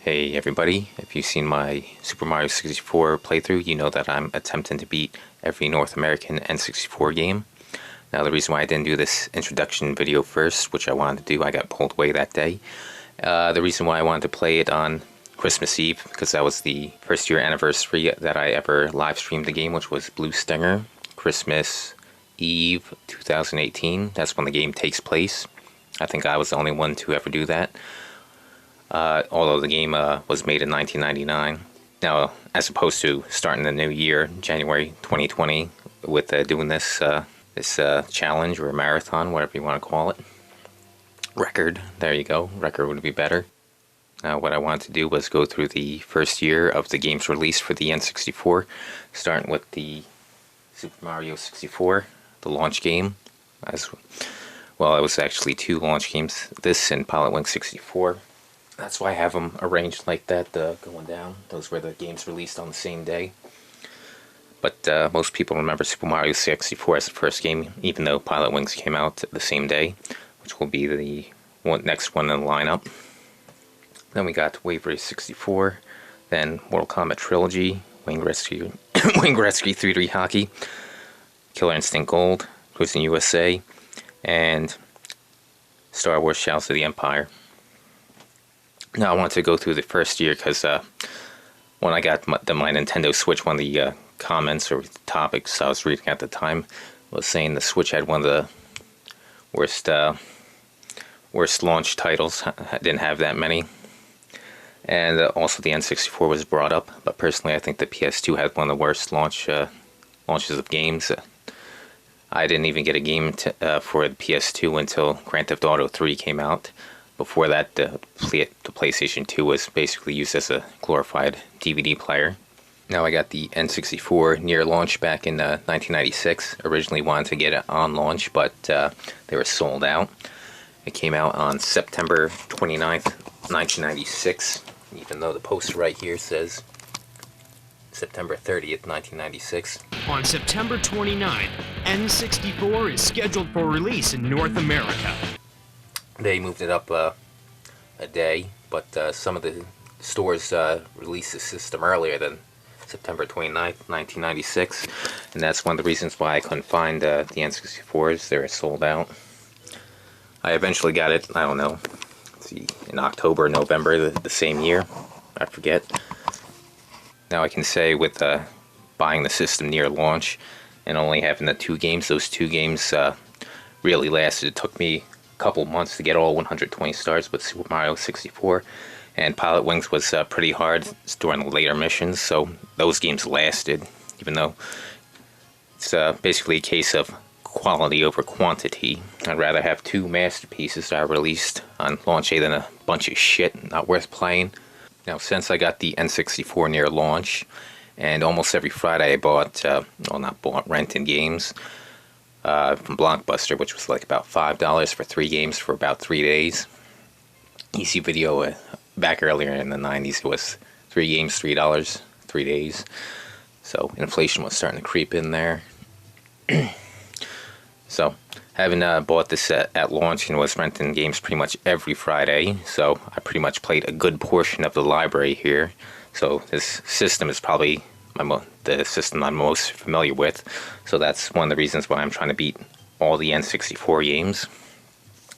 Hey everybody, if you've seen my Super Mario 64 playthrough, you know that I'm attempting to beat every North American N64 game. Now the reason why I didn't do this introduction video first, which I wanted to do, I got pulled away that day. The reason why I wanted to play it on Christmas Eve, because that was the first year anniversary that I ever live streamed the game, which was Blue Stinger, Christmas Eve 2018. That's when the game takes place. I think I was the only one to ever do that. Although the game was made in 1999. Now, as opposed to starting the new year, January 2020, with doing this challenge or marathon, whatever you want to call it. Record, there you go, record would be better. Now, what I wanted to do was go through the first year of the game's release for the N64, starting with the Super Mario 64, the launch game. Well, it was actually two launch games, this and Pilot Wing 64. That's why I have them arranged like that, going down. Those were the games released on the same day. But most people remember Super Mario 64 as the first game, even though Pilot Wings came out the same day, which will be the next one in the lineup. Then we got Wave Race 64, then Mortal Kombat Trilogy, Wing Rescue, Wing Rescue 3D Hockey, Killer Instinct Gold, Twisting USA, and Star Wars Shadows of the Empire. Now, I wanted to go through the first year because when I got my Nintendo Switch, one of the comments or topics I was reading at the time was saying the Switch had one of the worst launch titles. I didn't have that many. And also the N64 was brought up, but personally I think the PS2 had one of the worst launches of games. I didn't even get a game for the PS2 until Grand Theft Auto 3 came out. Before that, the PlayStation 2 was basically used as a glorified DVD player. Now I got the N64 near launch back in 1996. Originally wanted to get it on launch, but they were sold out. It came out on September 29th, 1996, even though the poster right here says September 30th, 1996. On September 29th, N64 is scheduled for release in North America. They moved it up a day, but some of the stores released the system earlier than September 29th, 1996, and that's one of the reasons why I couldn't find the N64s. They were sold out. I eventually got it, I don't know, let's see, in October or November the same year, I forget. Now I can say with buying the system near launch and only having the two games, those two games really lasted. It took me couple months to get all 120 stars with Super Mario 64, and Pilot Wings was pretty hard during the later missions, so those games lasted, even though it's basically a case of quality over quantity. I'd rather have two masterpieces that are released on launch day than a bunch of shit not worth playing. Now, since I got the N64 near launch, and almost every Friday I bought, rented games from Blockbuster, which was like about $5 for 3 games for about 3 days. Easy Video, back earlier in the 90s, it was 3 games, $3, 3 days. So inflation was starting to creep in there. So having bought this at launch and was renting games pretty much every Friday, so I pretty much played a good portion of the library here. So this system is probably the system I'm most familiar with, so that's one of the reasons why I'm trying to beat all the N64 games,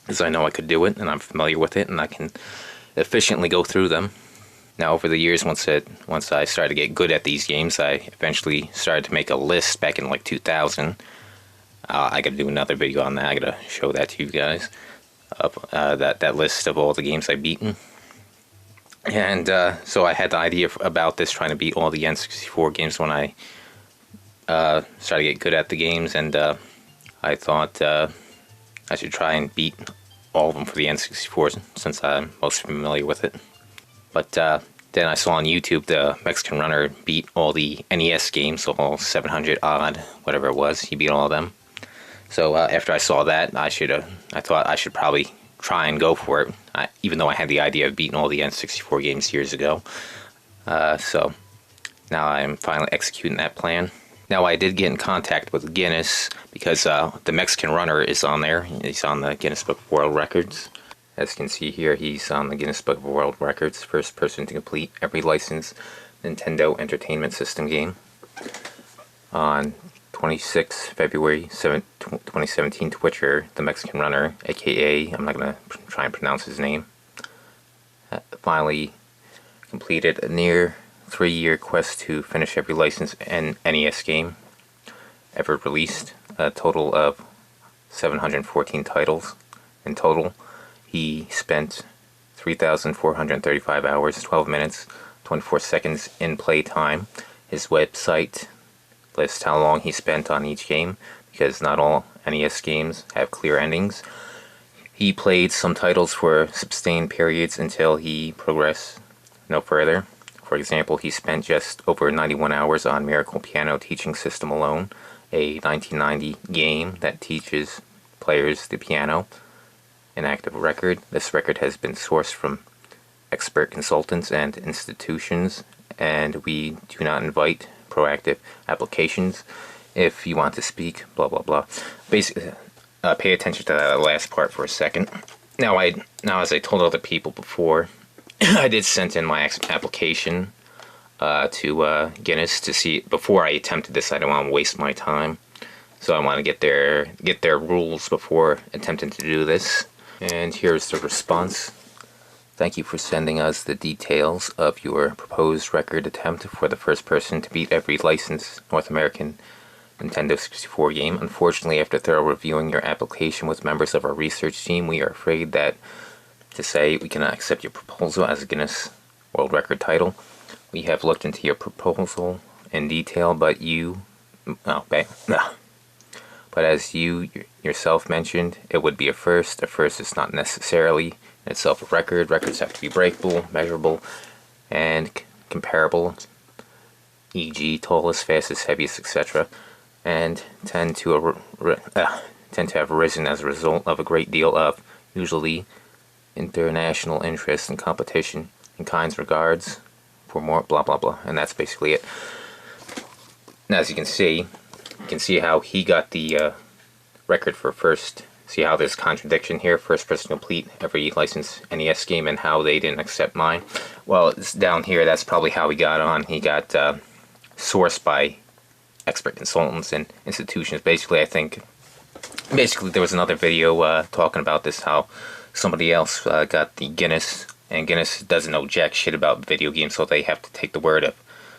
because I know I could do it and I'm familiar with it and I can efficiently go through them. Now over the years, once I started to get good at these games, I eventually started to make a list back in like 2000. I gotta do another video on that. I gotta show that to you guys, of that list of all the games I've beaten. And so I had the idea about this, trying to beat all the N64 games when I started to get good at the games, and I thought I should try and beat all of them for the N64 since I'm most familiar with it. But then I saw on YouTube the Mexican runner beat all the NES games, so all 700 odd, whatever it was, he beat all of them. So after I saw that, I thought I should probably try and go for it, even though I had the idea of beating all the N64 games years ago. So now I'm finally executing that plan. Now, I did get in contact with Guinness because the Mexican runner is on there. He's on the Guinness Book of World Records. As you can see here, he's on the Guinness Book of World Records, first person to complete every licensed Nintendo Entertainment System game. On 26 February 2017, Twitcher, the Mexican runner, aka, I'm not going to try and pronounce his name, finally completed a near 3-year quest to finish every licensed NES game ever released, a total of 714 titles in total. He spent 3,435 hours, 12 minutes, 24 seconds in play time. His website lists how long he spent on each game, because not all NES games have clear endings. He played some titles for sustained periods until he progressed no further. For example, he spent just over 91 hours on Miracle Piano Teaching System alone, a 1990 game that teaches players the piano. An active record. This record has been sourced from expert consultants and institutions, and we do not invite proactive applications. If you want to speak, blah blah blah. Basically, pay attention to that last part for a second. Now, as I told other people before, I did send in my application to Guinness to see before I attempted this. I don't want to waste my time, so I want to get their rules before attempting to do this. And here's the response. Thank you for sending us the details of your proposed record attempt for the first person to beat every licensed North American Nintendo 64 game. Unfortunately, after thorough reviewing your application with members of our research team, we are afraid that to say we cannot accept your proposal as a Guinness World Record title. We have looked into your proposal in detail, but as you yourself mentioned, it would be a first. A first is not necessarily in itself a record. Records have to be breakable, measurable, and comparable, e.g. tallest, fastest, heaviest, etc., and tend to have arisen as a result of a great deal of, usually, international interest and competition in kinds regards for more blah blah blah. And that's basically it. Now, as you can see how he got the record for first. See how there's contradiction here? First person to complete every licensed NES game, and how they didn't accept mine. Well, it's down here. That's probably how he got on. He got sourced by expert consultants and institutions. Basically, there was another video talking about this, how somebody else got the Guinness, and Guinness doesn't know jack shit about video games, so they have to take the word of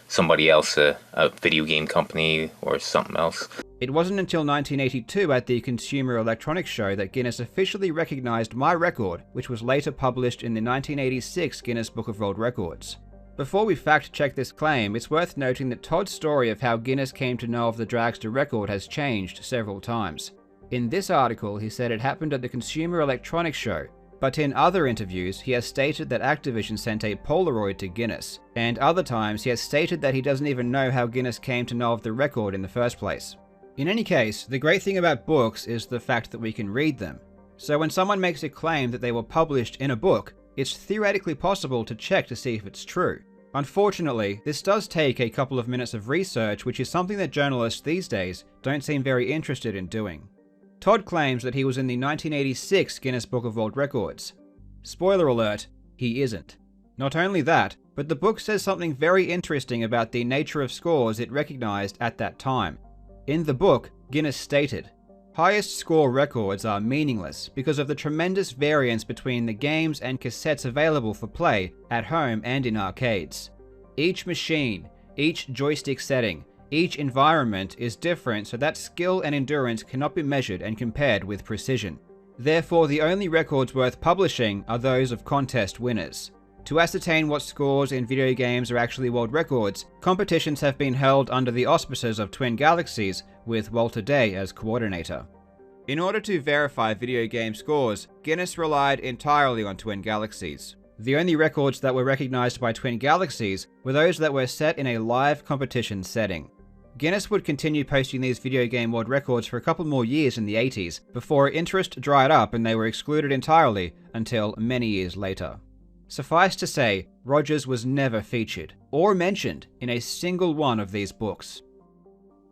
somebody else, a video game company or something else. It wasn't until 1982 at the Consumer Electronics Show that Guinness officially recognized my record, which was later published in the 1986 Guinness Book of World Records. Before we fact-check this claim, it's worth noting that Todd's story of how Guinness came to know of the Dragster record has changed several times. In this article, he said it happened at the Consumer Electronics Show, but in other interviews, he has stated that Activision sent a Polaroid to Guinness, and other times he has stated that he doesn't even know how Guinness came to know of the record in the first place. In any case, the great thing about books is the fact that we can read them. So when someone makes a claim that they were published in a book, it's theoretically possible to check to see if it's true. Unfortunately, this does take a couple of minutes of research, which is something that journalists these days don't seem very interested in doing. Todd claims that he was in the 1986 Guinness Book of World Records. Spoiler alert, he isn't. Not only that, but the book says something very interesting about the nature of scores it recognized at that time. In the book, Guinness stated, "Highest score records are meaningless because of the tremendous variance between the games and cassettes available for play at home and in arcades. Each machine, each joystick setting, each environment is different, so that skill and endurance cannot be measured and compared with precision. Therefore, the only records worth publishing are those of contest winners. To ascertain what scores in video games are actually world records, competitions have been held under the auspices of Twin Galaxies, with Walter Day as coordinator." In order to verify video game scores, Guinness relied entirely on Twin Galaxies. The only records that were recognized by Twin Galaxies were those that were set in a live competition setting. Guinness would continue posting these video game world records for a couple more years in the 80s, before interest dried up and they were excluded entirely until many years later. Suffice to say, Rogers was never featured, or mentioned, in a single one of these books.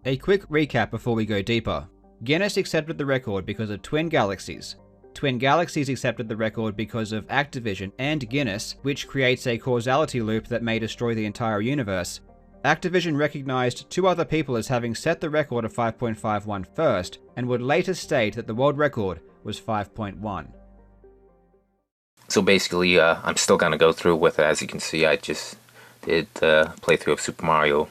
A quick recap before we go deeper. Guinness accepted the record because of Twin Galaxies. Twin Galaxies accepted the record because of Activision and Guinness, which creates a causality loop that may destroy the entire universe. Activision recognized 2 other people as having set the record of 5.51 first, and would later state that the world record was 5.1. So basically, I'm still going to go through with it. As you can see, I just did the playthrough of Super Mario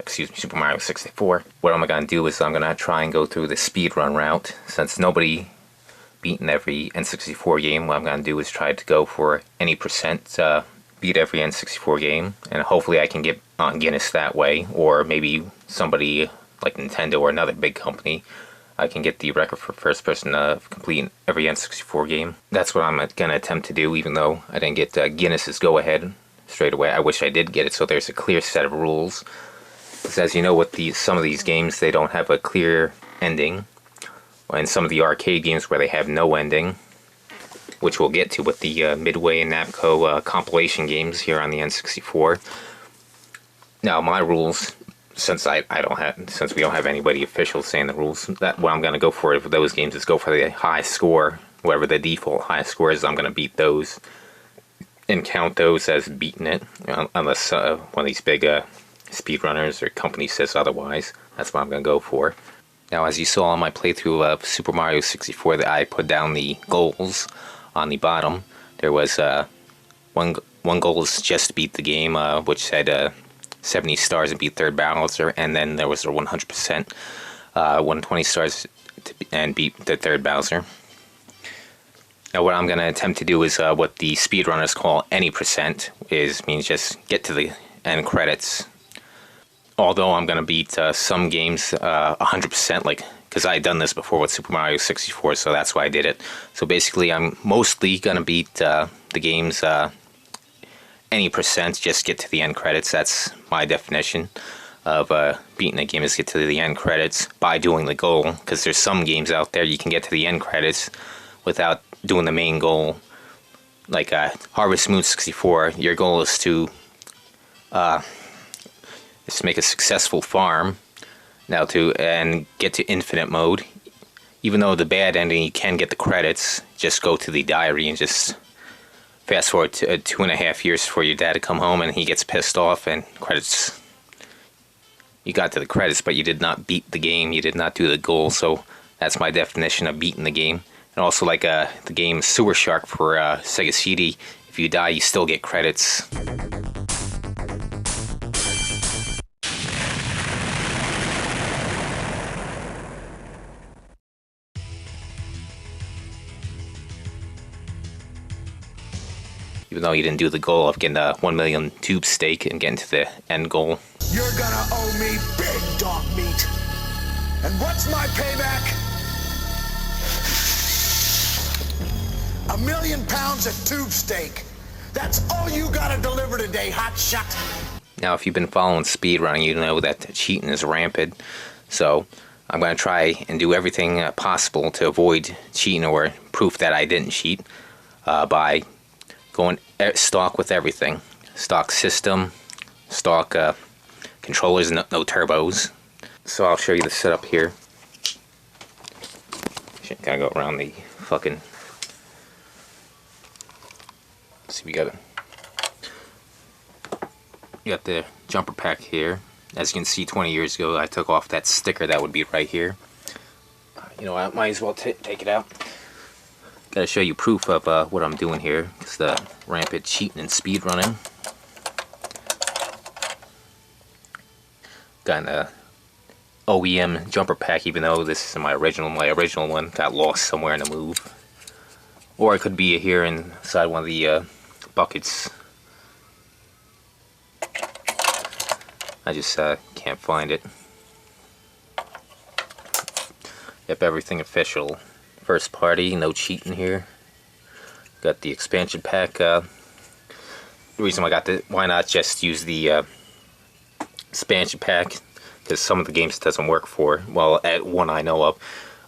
Super Mario 64. What I'm going to do is I'm going to try and go through the speedrun route. Since nobody beaten every N64 game, what I'm going to do is try to go for any percent, beat every N64 game, and hopefully I can get on Guinness that way, or maybe somebody like Nintendo or another big company, I can get the record for first person of completing every N64 game. That's what I'm going to attempt to do, even though I didn't get Guinness's go-ahead straight away. I wish I did get it, so there's a clear set of rules. Because as you know, with some of these games, they don't have a clear ending. And some of the arcade games where they have no ending, which we'll get to with the Midway and Namco compilation games here on the N64. Now, my rules, since we don't have anybody official saying the rules, that what I'm going to go for those games is go for the high score, whatever the default high score is. I'm going to beat those and count those as beating it, unless one of these big speedrunners or companies says otherwise. That's what I'm going to go for. Now, as you saw on my playthrough of Super Mario 64, that I put down the goals on the bottom. There was one goal is just to beat the game, which said 70 stars and beat third Bowser, and then there was a 100%, 120 stars and beat the third Bowser. Now, what I'm going to attempt to do is what the speedrunners call any percent, means just get to the end credits. Although I'm going to beat some games 100%, because I had done this before with Super Mario 64, so that's why I did it. So basically, I'm mostly going to beat the games any percent, just get to the end credits. That's my definition of beating a game, is get to the end credits by doing the goal, because there's some games out there you can get to the end credits without doing the main goal. Like Harvest Moon 64, your goal is to make a successful farm and get to infinite mode. Even though the bad ending, you can get the credits. Just go to the diary and just fast forward to 2.5 years for your dad to come home, and he gets pissed off, and credits. You got to the credits, but you did not beat the game. You did not do the goal. So that's my definition of beating the game. And also, like the game Sewer Shark for Sega CD, if you die, you still get credits. Even though you didn't do the goal of getting a 1 million tube steak and getting to the end goal. You're gonna owe me big dog meat. And what's my payback? 1 million pounds of tube steak. That's all you gotta deliver today, hot shot. Now, if you've been following speedrunning, you know that cheating is rampant. So I'm going to try and do everything possible to avoid cheating or proof that I didn't cheat by going stock with everything. Stock system, stock controllers, no turbos. So I'll show you the setup here. Gotta go around the fucking... Let's see, we got the jumper pack here. As you can see, 20 years ago, I took off that sticker that would be right here. You know, I might as well take it out. Gotta show you proof of what I'm doing here. It's the rampant cheating and speed running. Got an OEM jumper pack, even though this is my original one got lost somewhere in the move. Or it could be here inside one of the buckets. I just can't find it. Yep, everything official. First party, no cheating here. Got the expansion pack. The reason why not just use the expansion pack, because some of the games it doesn't work for. Well, at one I know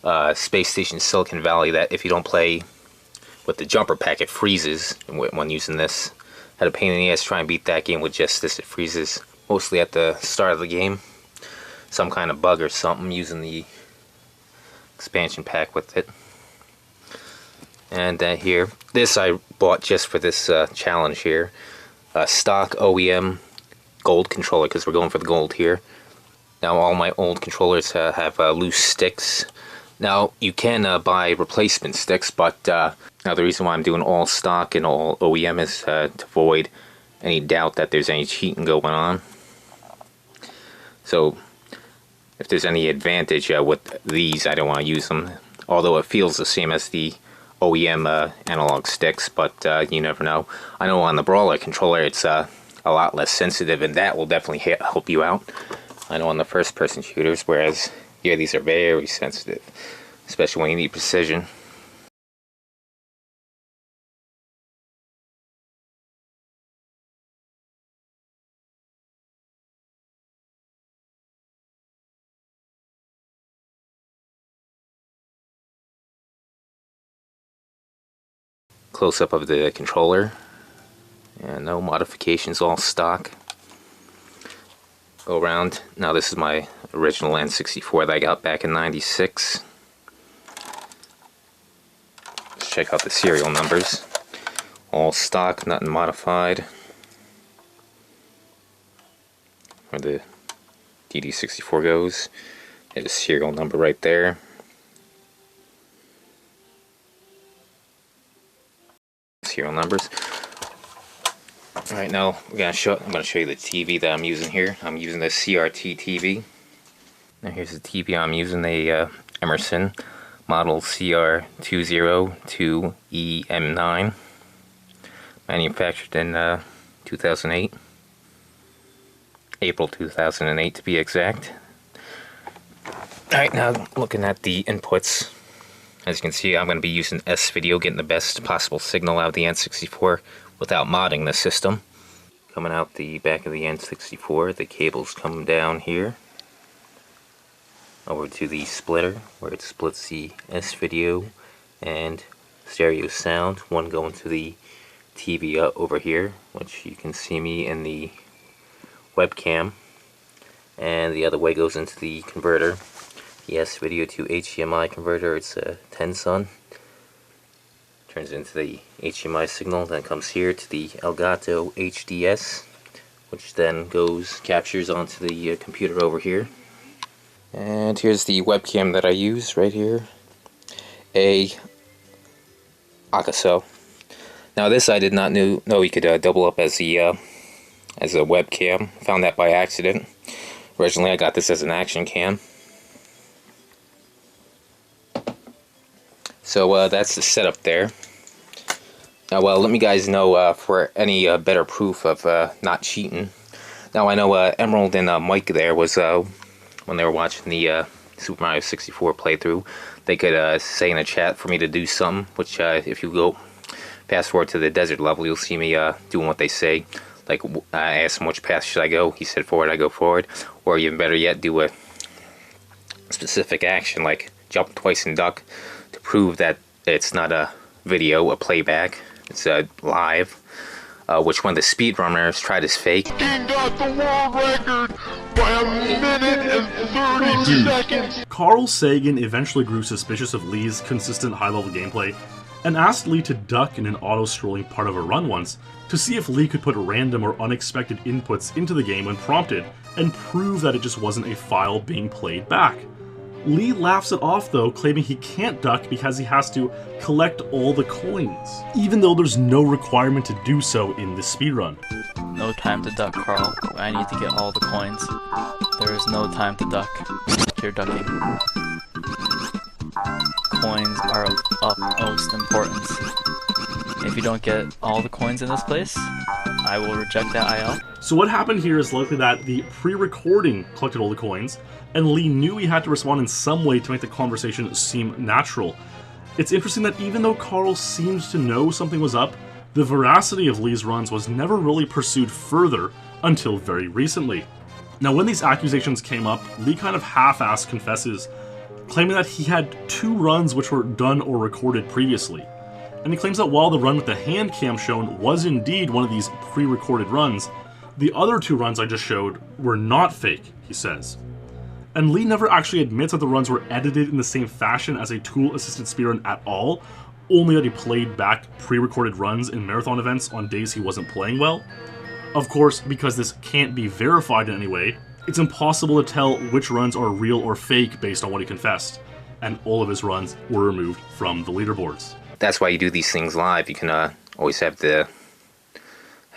of, Space Station Silicon Valley, that if you don't play with the jumper pack, it freezes when using this. Had a pain in the ass trying to beat that game with just this. It freezes mostly at the start of the game. Some kind of bug or something using the expansion pack with it. And here, this I bought just for this challenge here. Stock OEM gold controller, because we're going for the gold here. Now all my old controllers have loose sticks. Now you can buy replacement sticks, but now the reason why I'm doing all stock and all OEM is to avoid any doubt that there's any cheating going on. So if there's any advantage with these, I don't want to use them. Although it feels the same as the OEM analog sticks, but you never know. I know on the Brawler controller it's a lot less sensitive, and that will definitely help you out. I know on the first-person shooters, whereas here these are very sensitive, especially when you need precision. Close-up of the controller, and no modifications, all stock. Go around. Now this is my original N64 that I got back in '96. Let's check out the serial numbers. All stock, nothing modified. Where the DD64 goes. There's a serial number right there. Serial numbers. Alright, now I'm going to show you the TV that I'm using here. I'm using the CRT TV. Now here's the TV I'm using, the Emerson model CR202EM9, manufactured in 2008, April 2008 to be exact. Alright, now looking at the inputs. As you can see, I'm going to be using S-Video, getting the best possible signal out of the N64 without modding the system. Coming out the back of the N64, the cables come down here over to the splitter, where it splits the S-Video and stereo sound. One going to the TV over here, which you can see me in the webcam, and the other way goes into the converter. The S-Video to HDMI converter, it's a 10-son. Turns into the HDMI signal, then comes here to the Elgato HDS, which then captures onto the computer over here. And here's the webcam that I use right here, a Akaso. Now this I did not know you could double up as a webcam. Found that by accident. Originally I got this as an action cam. So that's the setup there. Now, let me guys know for any better proof of not cheating. Now, I know Emerald and Mike there was, when they were watching the Super Mario 64 playthrough, they could say in the chat for me to do something, which if you go fast forward to the desert level, you'll see me doing what they say. Like, I asked him which path should I go, he said forward, I go forward. Or even better yet, do a specific action, like jump twice and duck, to prove that it's not a video, a playback, it's live, which one of the speedrunners tried as fake. Got the world record by a minute and 30 seconds. Carl Sagan eventually grew suspicious of Lee's consistent high-level gameplay and asked Lee to duck in an auto-scrolling part of a run once to see if Lee could put random or unexpected inputs into the game when prompted and prove that it just wasn't a file being played back. Lee laughs it off though, claiming he can't duck because he has to collect all the coins, even though there's no requirement to do so in this speedrun. No time to duck, Carl. I need to get all the coins. There is no time to duck. You're ducking. Coins are of utmost importance. If you don't get all the coins in this place, I will reject that IL. So what happened here is likely that the pre-recording collected all the coins, and Lee knew he had to respond in some way to make the conversation seem natural. It's interesting that even though Carl seemed to know something was up, the veracity of Lee's runs was never really pursued further until very recently. Now when these accusations came up, Lee kind of half-assed confesses, claiming that he had 2 runs which were done or recorded previously. And he claims that while the run with the hand cam shown was indeed one of these pre-recorded runs, the other 2 runs I just showed were not fake, he says. And Lee never actually admits that the runs were edited in the same fashion as a tool-assisted speedrun at all, only that he played back pre-recorded runs in marathon events on days he wasn't playing well. Of course, because this can't be verified in any way, it's impossible to tell which runs are real or fake based on what he confessed, and all of his runs were removed from the leaderboards. That's why you do these things live. You can always have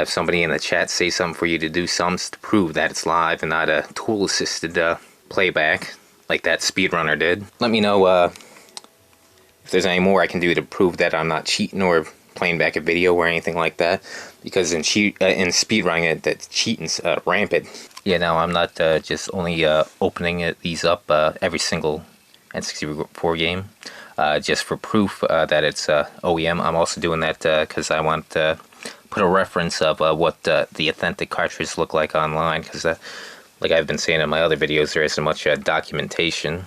somebody in the chat say something for you to do something to prove that it's live and not a tool-assisted playback like that speedrunner did. Let me know if there's any more I can do to prove that I'm not cheating or playing back a video or anything like that, because in speedrunning that cheating's rampant. Yeah, no, I'm not just only opening these up every single N64 game just for proof that it's OEM. I'm also doing that because I want to put a reference of what the authentic cartridges look like online, because like I've been saying in my other videos, there isn't much documentation.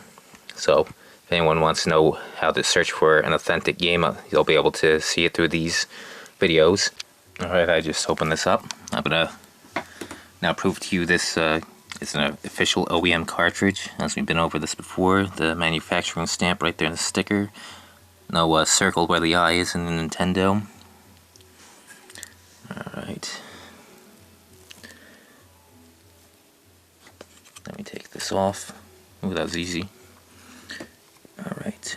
So if anyone wants to know how to search for an authentic game, you'll be able to see it through these videos. Alright, I just opened this up. I'm gonna now prove to you this is an official OEM cartridge, as we've been over this before. The manufacturing stamp right there in the sticker. No circle where the eye is in the Nintendo. Alright. Let me take this off. Ooh, that was easy. Alright.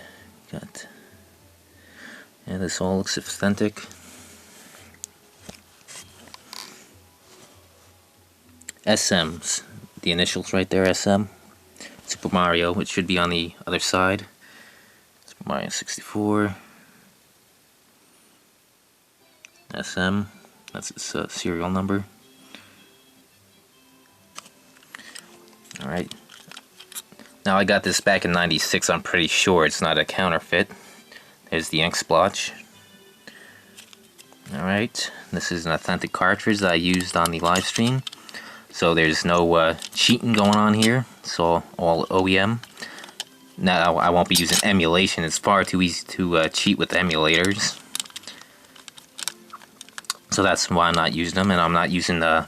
Got... Yeah, this all looks authentic. SMs. The initials right there, SM. Super Mario, it should be on the other side. Super Mario 64. SM. That's its serial number. Alright. Now I got this back in '96, I'm pretty sure it's not a counterfeit. There's the ink splotch. Alright, this is an authentic cartridge that I used on the live stream. So there's no cheating going on here. It's all OEM. Now I won't be using emulation, it's far too easy to cheat with emulators. So that's why I'm not using them, and I'm not using the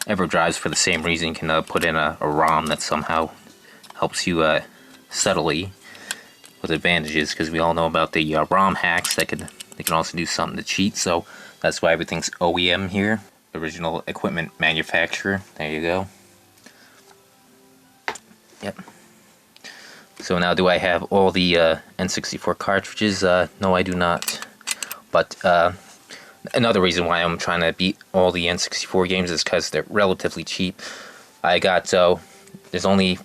EverDrives for the same reason. You can put in a ROM that somehow helps you subtly with advantages, because we all know about the ROM hacks that they can also do something to cheat. So that's why everything's OEM here. Original equipment manufacturer. There you go. Yep. So now, do I have all the N64 cartridges? No, I do not. But another reason why I'm trying to beat all the N64 games is because they're relatively cheap. I got, there's only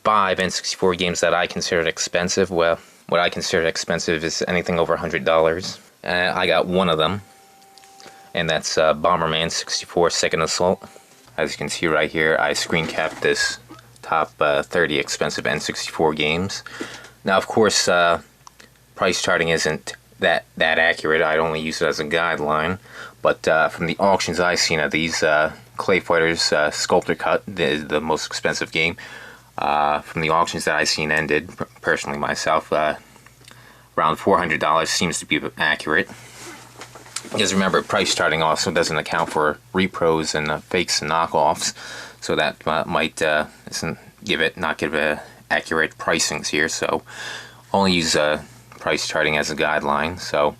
5 N64 games that I considered expensive. Well, what I consider expensive is anything over $100. I got one of them, and that's Bomberman 64 Second Assault. As you can see right here, I screen capped this top 30 expensive N64 games. Now, of course, price charting isn't that accurate. I'd only use it as a guideline, but from the auctions I've seen of these, Clay Fighters Sculptor Cut, the most expensive game, from the auctions that I've seen and did personally myself, around $400 seems to be accurate. Because remember, price charting also doesn't account for repros and fakes and knockoffs, so that might not give accurate pricings here. So only use price charting as a guideline. So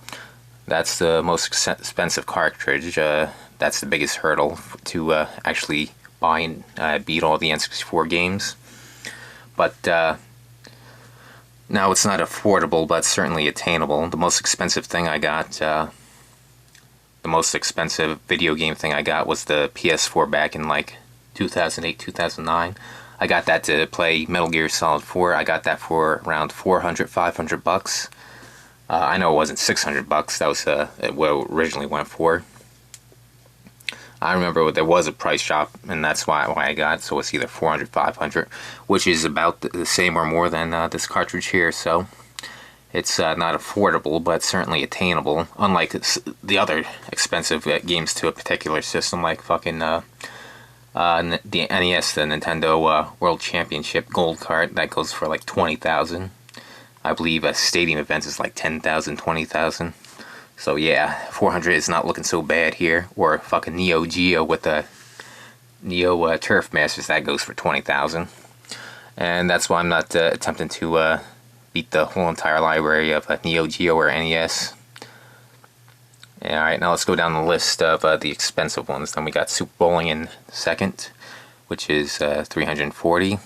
that's the most expensive cartridge. That's the biggest hurdle to actually buy and beat all the N64 games. But now it's not affordable, but certainly attainable. The most expensive thing I got, the most expensive video game thing I got was the PS4 back in like 2008, 2009. I got that to play Metal Gear Solid 4. I got that for around $400, $500. I know it wasn't $600. That was what it originally went for. I remember there was a price drop, and that's why I got it. So it's either $400, $500, which is about the same or more than this cartridge here. So it's not affordable, but certainly attainable. Unlike the other expensive games to a particular system, like fucking the NES, the Nintendo World Championship Gold Card, that goes for like $20,000. I believe a Stadium Events is like $10,000, $20,000. So yeah, 400 is not looking so bad here. Or fucking Neo Geo with the Neo Turf Masters, that goes for $20,000. And that's why I'm not attempting to beat the whole entire library of Neo Geo or NES. Alright, now let's go down the list of the expensive ones. Then we got Super Bowling in second, which is $340.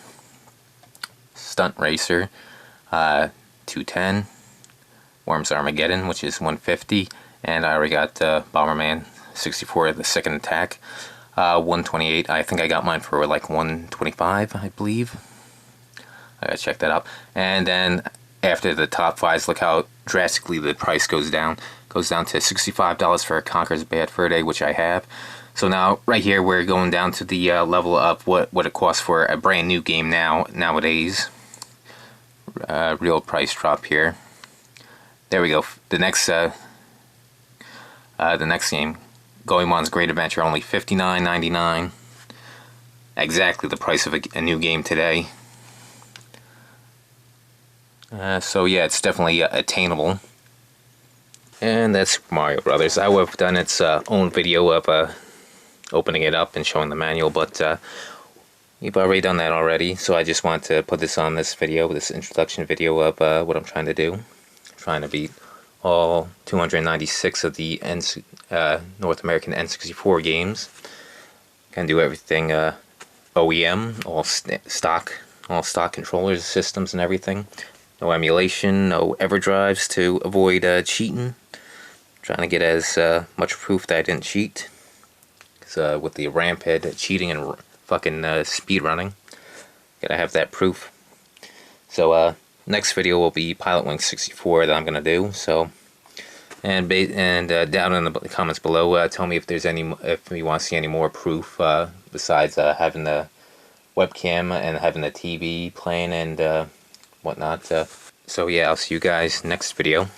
Stunt Racer, $210. Worms Armageddon, which is $150. And I already got Bomberman 64, the second attack, $128. I think I got mine for like $125, I believe. I gotta check that out. And then after the top fives, look how drastically the price goes down. Goes down to $65 for Conker's Bad Fur Day, which I have. So now, right here, we're going down to the level of what it costs for a brand new game nowadays. Real price drop here. There we go. The next game, Goemon's Great Adventure, only $59.99. Exactly the price of a new game today. So yeah, it's definitely attainable. And that's Super Mario Brothers. I would have done its own video of opening it up and showing the manual, but we've already done that already. So I just want to put this on this video, this introduction video of what I'm trying to do. I'm trying to beat all 296 of the North American N64 games. Can do everything OEM, all stock controllers, systems, and everything. No emulation, no EverDrives to avoid cheating. Trying to get as much proof that I didn't cheat. Because with the rampant cheating and fucking speed running, gotta have that proof. So next video will be Pilot Wing 64 that I'm gonna do. So and down in the comments below, tell me if there's if you want to see any more proof besides having the webcam and having the TV playing and whatnot. So yeah, I'll see you guys next video.